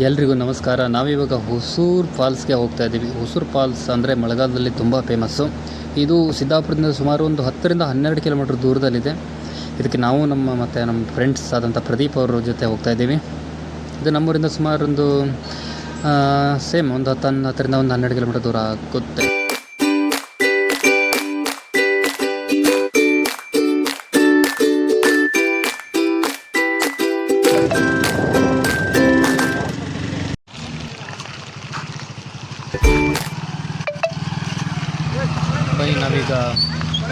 ಎಲ್ರಿಗೂ ನಮಸ್ಕಾರ. ನಾವಿವಾಗ ಹೊಸೂರು ಫಾಲ್ಸ್ಗೆ ಹೋಗ್ತಾ ಇದ್ದೀವಿ. ಹೊಸೂರು ಫಾಲ್ಸ್ ಅಂದರೆ ಮಳೆಗಾಲದಲ್ಲಿ ತುಂಬ ಫೇಮಸ್ಸು. ಇದು ಸಿದ್ದಾಪುರದಿಂದ ಸುಮಾರು ಒಂದು 10-12 ಕಿಲೋಮೀಟ್ರ್ ದೂರದಲ್ಲಿದೆ. ಇದಕ್ಕೆ ನಾವು ನಮ್ಮ ಫ್ರೆಂಡ್ಸ್ ಆದಂಥ ಪ್ರದೀಪ್ ಅವ್ರ ಜೊತೆ ಹೋಗ್ತಾ ಇದ್ದೀವಿ. ಇದು ನಮ್ಮೂರಿಂದ ಸುಮಾರು ಒಂದು 10-12 ಕಿಲೋಮೀಟ್ರ್ ದೂರ ಆಗುತ್ತೆ. ಬನ್ನಿ ನಾವೀಗ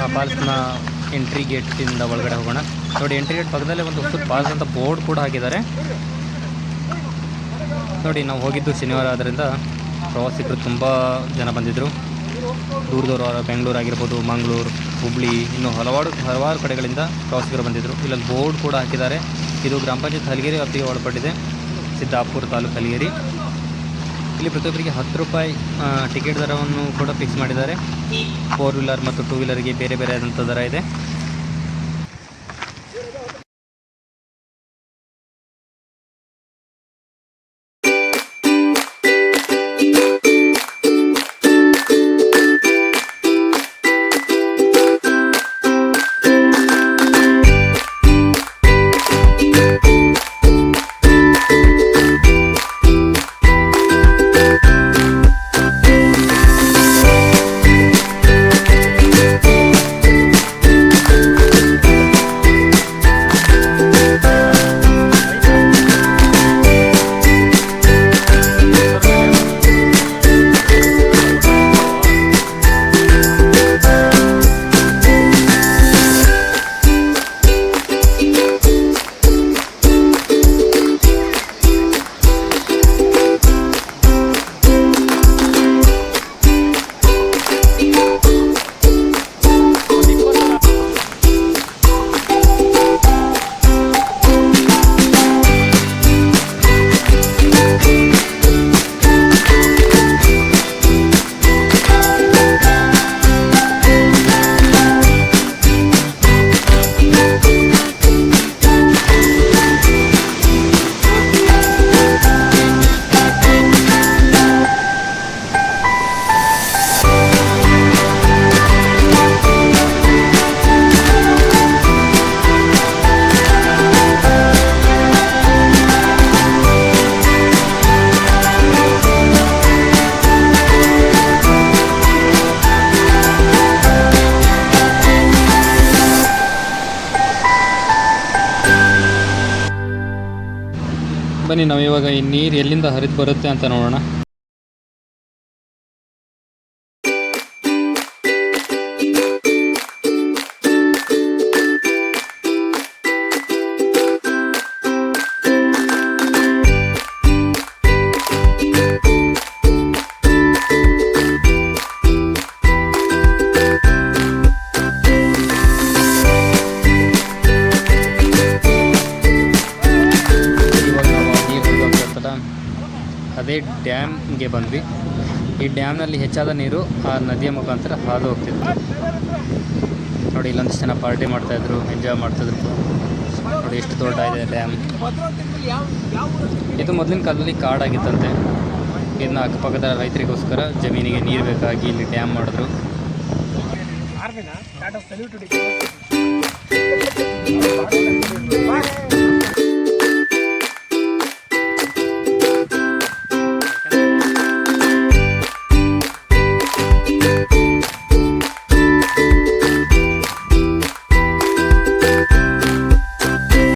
ಆ ಫಾಲ್ಸ್ನ ಎಂಟ್ರಿ ಗೇಟಿಂದ ಒಳಗಡೆ ಹೋಗೋಣ. ನೋಡಿ, ಎಂಟ್ರಿ ಗೇಟ್ ಪಕ್ಕದಲ್ಲೇ ಒಂದು ಹೊಸೂರು ಫಾಲ್ಸ್ ಅಂತ ಬೋರ್ಡ್ ಕೂಡ ಹಾಕಿದ್ದಾರೆ. ನೋಡಿ, ನಾವು ಹೋಗಿದ್ದು ಶನಿವಾರ ಆದ್ದರಿಂದ ಪ್ರವಾಸಿಗರು ತುಂಬ ಜನ ಬಂದಿದ್ದರು. ದೂರದವರು, ಬೆಂಗಳೂರು ಆಗಿರ್ಬೋದು, ಮಂಗಳೂರು, ಹುಬ್ಬಳ್ಳಿ, ಇನ್ನೂ ಹಲವಾರು ಕಡೆಗಳಿಂದ ಪ್ರವಾಸಿಗರು ಬಂದಿದ್ದರು. ಇಲ್ಲೊಂದು ಬೋರ್ಡ್ ಕೂಡ ಹಾಕಿದ್ದಾರೆ. ಇದು ಗ್ರಾಮ ಪಂಚಾಯತ್ ಹಲಗೇರಿ ವ್ಯಾಪ್ತಿಗೆ ಒಳಪಟ್ಟಿದೆ, ಸಿದ್ದಾಪುರ ತಾಲೂಕು ಹಲಗೇರಿ. ಇಲ್ಲಿ ಪ್ರತಿಯೊಬ್ಬರಿಗೆ 10 ರೂಪಾಯಿ ಟಿಕೆಟ್ ದರವನ್ನು ಕೂಡ ಫಿಕ್ಸ್ ಮಾಡಿದ್ದಾರೆ. 4 ವೀಲರ್ ಮತ್ತು 2 ವೀಲರ್ಗೆ ಬೇರೆ ಬೇರೆ ಆದಂಥ ದರ ಇದೆ. ಬನ್ನಿ ನಾವಿವಾಗ ಈ ನೀರು ಎಲ್ಲಿಂದ ಹರಿದು ಬರುತ್ತೆ ಅಂತ ನೋಡೋಣ. ಅದೇ ಡ್ಯಾಮ್ಗೆ ಬಂದ್ವಿ. ಈ ಡ್ಯಾಮ್ನಲ್ಲಿ ಹೆಚ್ಚಾದ ನೀರು ಆ ನದಿಯ ಮುಖಾಂತರ ಹಾದು ಹೋಗ್ತಿತ್ತು. ನೋಡಿ, ಇಲ್ಲೊಂದಿಷ್ಟು ಜನ ಪಾರ್ಟಿ ಮಾಡ್ತಾಯಿದ್ರು, ಎಂಜಾಯ್ ಮಾಡ್ತಾಯಿದ್ರು. ನೋಡಿ ಎಷ್ಟು ದೊಡ್ಡ ಇದೆ ಡ್ಯಾಮ್. ಇದು ಮೊದಲಿನ ಕಾಲದಲ್ಲಿ ಕಾಡಾಗಿತ್ತಂತೆ. ಇದನ್ನ ಅಕ್ಕಪಕ್ಕದ ರೈತರಿಗೋಸ್ಕರ ಜಮೀನಿಗೆ ನೀರು ಬೇಕಾಗಿ ಇಲ್ಲಿ ಡ್ಯಾಮ್ ಮಾಡಿದ್ರು.